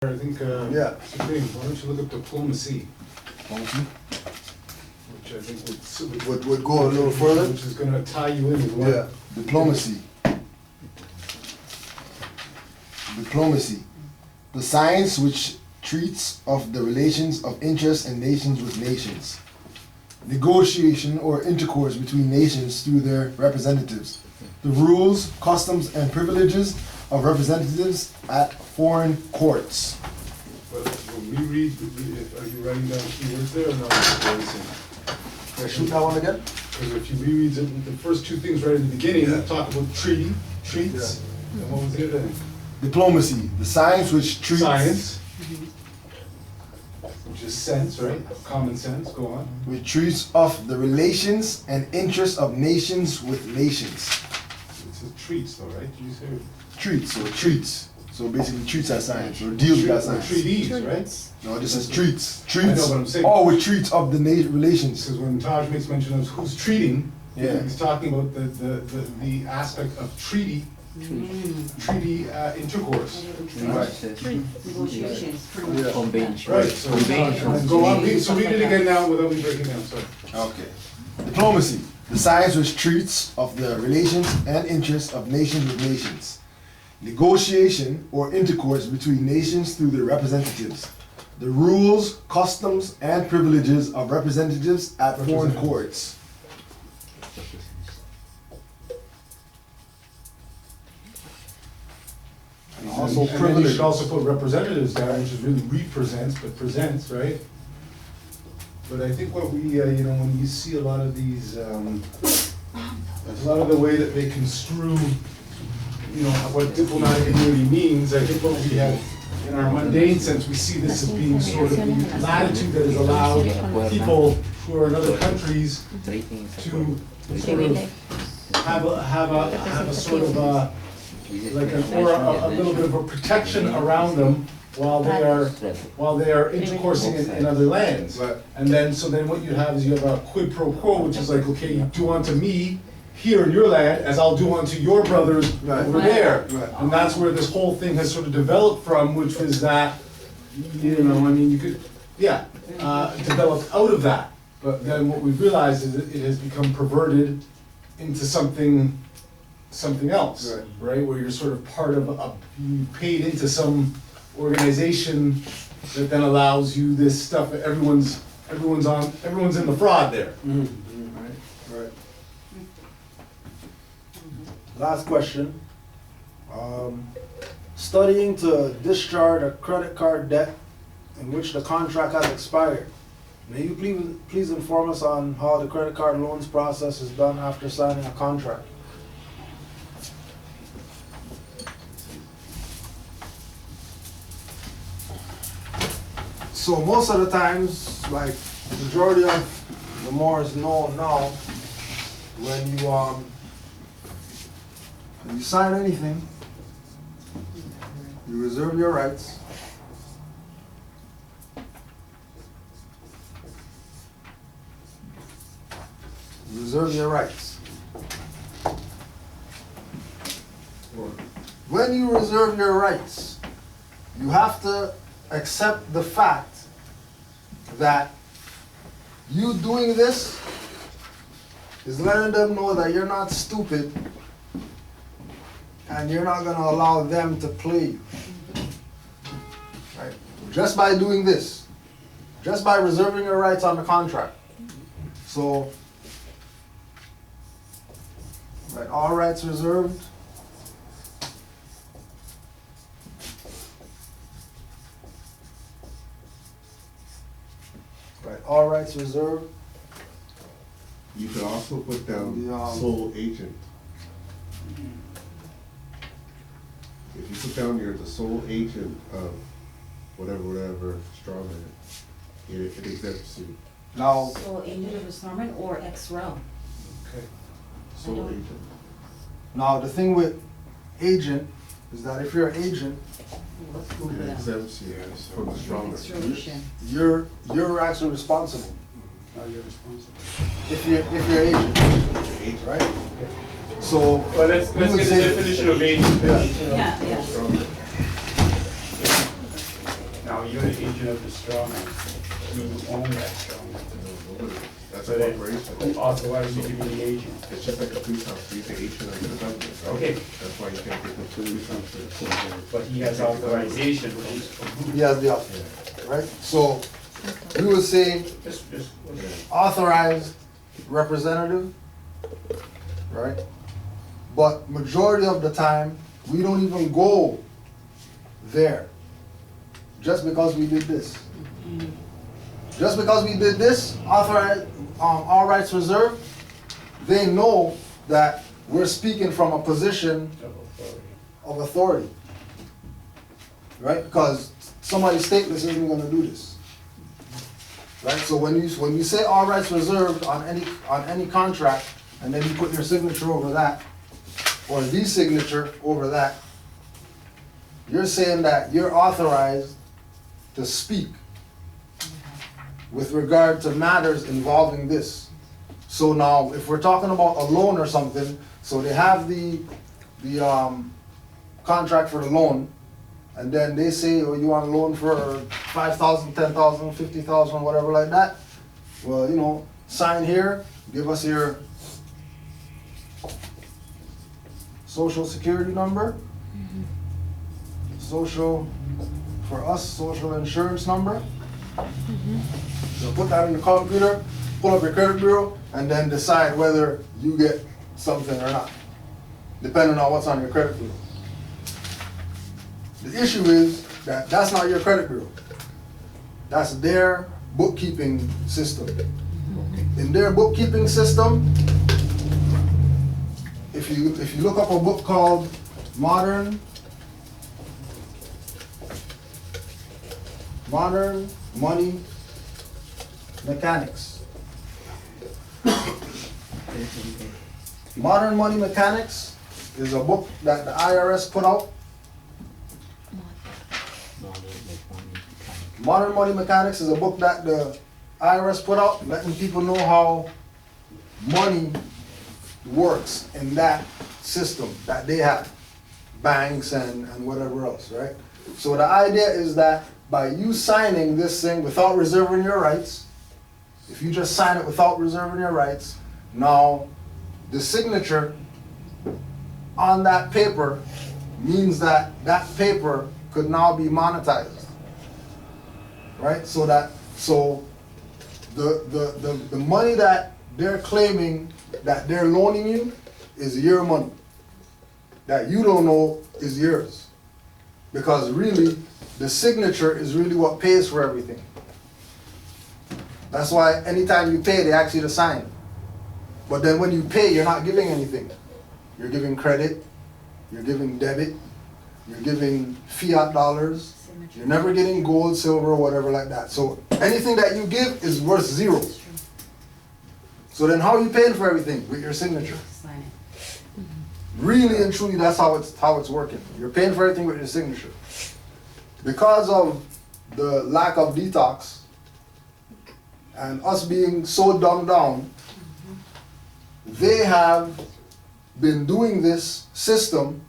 I think, Yeah. Supreme, why don't you look up diplomacy, Policy. which I think Would go a little further. which is gonna tie you in as well. Yeah. Diplomacy. Diplomacy. The science which treats of the relations of interest and nations with nations. Negotiation or intercourse between nations through their representatives. The rules, customs, and privileges of representatives at foreign courts. But when we read, are you writing down keywords there or not? Can I shoot that one again? Because if you reread the first two things right at the beginning, Yeah. talk about treaty, treats, and what was the other thing? Diplomacy. The science which treats... Science, which is sense, right? Common sense, go on. Which treats of the relations and interests of nations with nations. It says treats though, right? Did you say? Treats, or treats. So basically treats as science, or deals with that science. Treaties, right? No, this is treats. I Treats. know, but I'm saying- Oh, with treats of the relations. Because when Taj makes mention of who's treating, Yeah. he's talking about the aspect of treaty intercourse. Negotiations. Yeah. Convention. Right, so go on, so read it again now without me breaking down, sorry. Okay. Diplomacy. The science which treats of the relations and interests of nations with nations. Negotiation or intercourse between nations through their representatives. The rules, customs, and privileges of representatives at foreign courts. And also And then you privileges. should also put representatives down, which is really represents, but presents, right? But I think what we, when you see a lot of these, a lot of the way that they construe, what diplomatic immunity means, I think what we have, in our mundane sense, we see this as being sort of the latitude that is allowed people who are in other countries to sort of have a sort of a, like a little bit of a protection around them while they are intercoursing in other lands. Right. And then, so then what you have is you have a quid pro quo, which is like, okay, you do unto me here in your land as I'll do unto your brothers Right. over there. Right. And that's where this whole thing has sort of developed from, which was that, you could, developed out of that. But then what we've realized is that it has become perverted into something else, right? Where you're sort of part of you paid into some organization that then allows you this stuff. Everyone's in the fraud there. Right. Last question. Studying to discharge a credit card debt in which the contract has expired. May you please inform us on how the credit card loans process is done after signing a contract? So most of the times, like the majority of the Moors know now, when you sign anything, you reserve your rights. You reserve your rights. When you reserve your rights, you have to accept the fact that you doing this is letting them know that you're not stupid and you're not going to allow them to play you. Right? Just by doing this, just by reserving your rights on the contract. So, right, all rights reserved. Right, all rights reserved. You could also put down The, sole agent. If you put down you're the sole agent of whatever strawman, it exempts you. Now, So agent of the strawman or ex-rel. Okay. Sole agent. now the thing with agent is that if you're an agent, It exempts you from the strawman. Extradition. you're actually responsible. Now you're responsible. If you're agent, right? So. Well, let's we would get the say- definition of agent. Yeah. you're the agent of the straw man. You own that straw man. That's So a then, corporation. who authorized you to be the agent? It's just like a police officer, he's the agent of the government, right? Okay. That's why you can't get the police officer. But he has authorization from who? He has the office, right? So, we would say Just, authorized representative, right? But majority of the time, we don't even go there, just because we did this. Just because we did this, authorized, all rights reserved, they know that we're speaking from a position of authority. Right? Because somebody stateless isn't gonna do this. Right? So when you say all rights reserved on any contract, and then you put your signature over that, or the signature over that, you're saying that you're authorized to speak with regard to matters involving this. So now, if we're talking about a loan or something, so they have the contract for the loan, and then they say, oh, you want a loan for 5,000, 10,000, 50,000, whatever like that. Well, you know, sign here, give us your social security number, social, for us, social insurance number. So put that in the computer, pull up your credit bureau, and then decide whether you get something or not, depending on what's on your credit bureau. The issue is that that's not your credit bureau. That's their bookkeeping system. In their bookkeeping system, if you look up a book called Modern Money Mechanics. Modern Money Mechanics is a book that the IRS put out. Modern Money Mechanics is a book that the IRS put out, letting people know how money works in that system that they have, banks and whatever else, right? So the idea is that by you signing this thing without reserving your rights, if you just sign it without reserving your rights, now the signature on that paper means that that paper could now be monetized, right? So the money that they're claiming that they're loaning you is your money that you don't know is yours, because really the signature is really what pays for everything. That's why anytime you pay, they ask you to sign. But then when you pay, you're not giving anything. You're giving credit, you're giving debit, you're giving fiat dollars. You're never getting gold, silver, or whatever like that. So anything that you give is worth zero. So then how are you paying for everything? With your signature. Sign it. Really and truly, that's how it's working. You're paying for everything with your signature. Because of the lack of detox and us being so dumbed down, they have been doing this system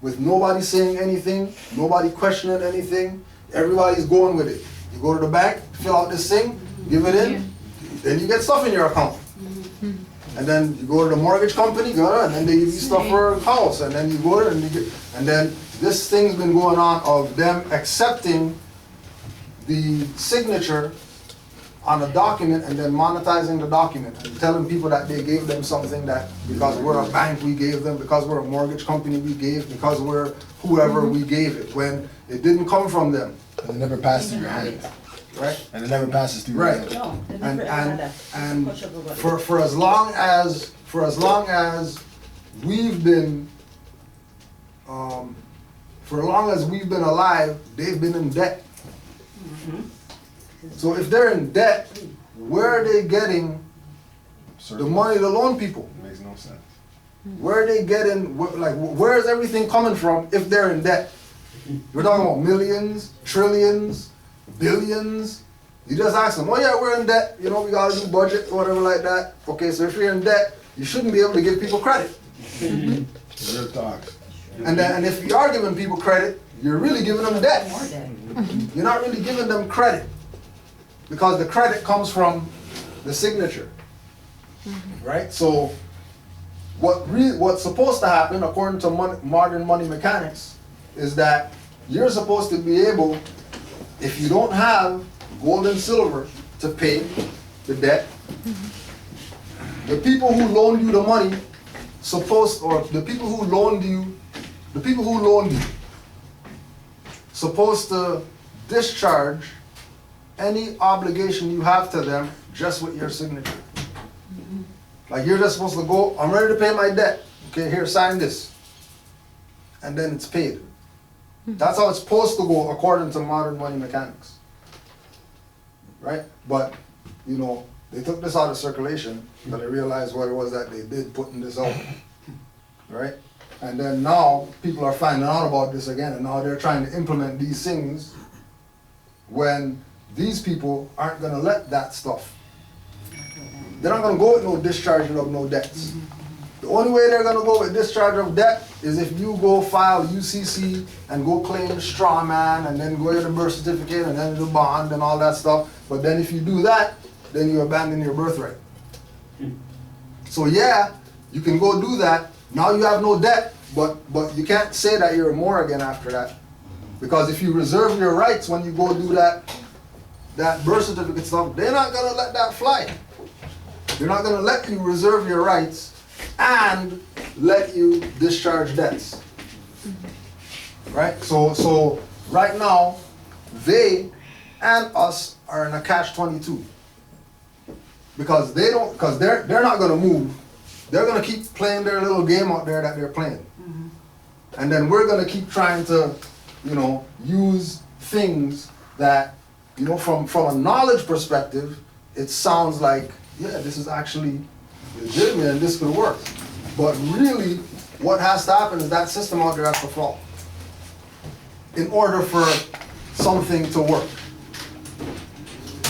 with nobody saying anything, nobody questioning anything. Everybody's going with it. You go to the bank, fill out this thing, give it in, then you get stuff in your account. And then you go to the mortgage company, and then they give you stuff for a house, and then you go there and you get, and then this thing's been going on of them accepting the signature on a document and then monetizing the document and telling people that they gave them something, that because we're a bank we gave them, because we're a mortgage company we gave, because we're whoever we gave it, when it didn't come from them. And it never passes through your hands. Right? And it never passes through your Right. hands. No, they And never had that. and Push up a button. for as long as we've been for as long as we've been alive, they've been in debt. So if they're in debt, where are they getting the money to loan people? Makes no sense. Where are they getting, where is everything coming from if they're in debt? We're talking about millions, trillions, billions. You just ask them, oh yeah, we're in debt, you know, we gotta do budget, whatever like that. Okay, so if you're in debt, you shouldn't be able to give people credit. Real talk. And if you are giving people credit, you're really giving them debt. More debt. You're not really giving them credit, because the credit comes from the signature, right? So what's supposed to happen, according to modern money mechanics, is that you're supposed to be able, if you don't have gold and silver to pay the debt, the people who loaned you the money the people who loaned you supposed to discharge any obligation you have to them just with your signature. Like, you're just supposed to go, I'm ready to pay my debt. Okay, here, sign this. And then it's paid. That's how it's supposed to go according to modern money mechanics. Right? But, you know, they took this out of circulation, but they realized what it was that they did putting this out. Right? And then now people are finding out about this again, and now they're trying to implement these things when these people aren't going to let that stuff. They're not going to go with no discharging of no debts. The only way they're going to go with discharge of debt is if you go file UCC and go claim the straw man and then go get the birth certificate and then the bond and all that stuff. But then if you do that, then you abandon your birthright. So yeah, you can go do that. Now you have no debt, but you can't say that you're a Moor again after that. Because if you reserve your rights when you go do that birth certificate stuff, they're not going to let that fly. They're not going to let you reserve your rights and let you discharge debts. Right? So right now, they and us are in a catch-22. Because they're not going to move. They're going to keep playing their little game out there that they're playing. And then we're going to keep trying to, you know, use things that, you know, from a knowledge perspective, it sounds like, yeah, this is actually legitimate and this could work. But really, what has to happen is that system out there has to fall in order for something to work.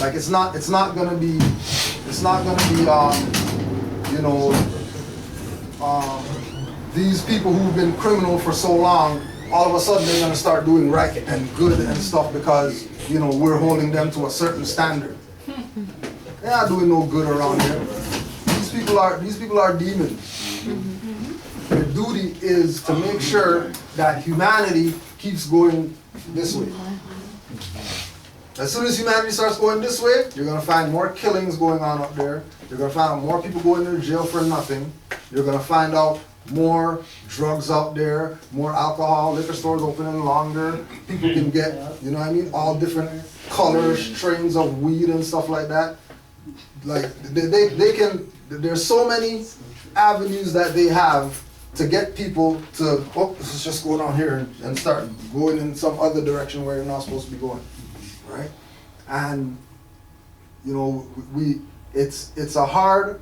Like, it's not gonna be, you know, these people who've been criminal for so long, all of a sudden they're gonna start doing right and good and stuff because, you know, we're holding them to a certain standard. They're not doing no good around here. These people are demons. Their duty is to make sure that humanity keeps going this way. As soon as humanity starts going this way, you're going to find more killings going on up there. You're going to find out more people going to jail for nothing. You're going to find out more drugs out there, more alcohol, liquor stores opening longer. People can get, you know what I mean, all different colors, strains of weed and stuff like that. Like, they can, there's so many avenues that they have to get people to, oh, let's just go down here and start going in some other direction where you're not supposed to be going. Right? And, you know, it's a hard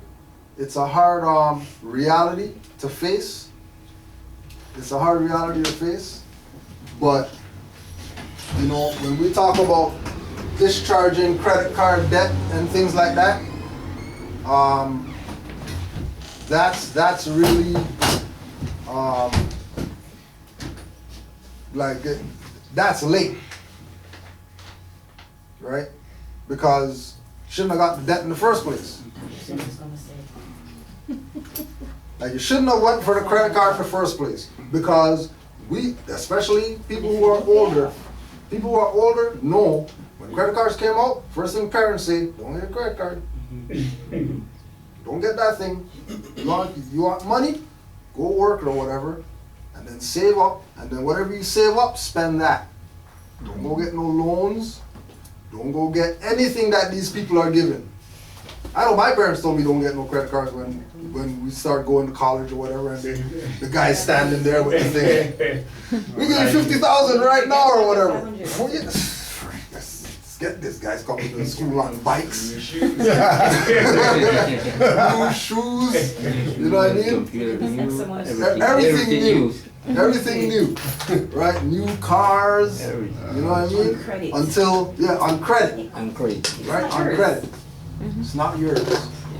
reality to face. It's a hard reality to face. But, you know, when we talk about discharging credit card debt and things like that, that's really that's late. Right? Because shouldn't have got the debt in the first place. Like, you shouldn't have went for the credit card in the first place. Because we, especially people who are older, know when credit cards came out, first thing parents say, don't get a credit card. Don't get that thing. You want money? Go work or whatever, and then save up, and then whatever you save up, spend that. Don't go get no loans. Don't go get anything that these people are giving. I know my parents told me don't get no credit cards when we start going to college or whatever, and the guy's standing there with the thing. We get 50,000 right now or whatever. Let's get this guy's coming to the school on bikes. New shoes. You know what I mean? Everything new. Everything new, right? New cars, you know what I mean? On credit. On credit. On credit. Right? On credit. It's not yours.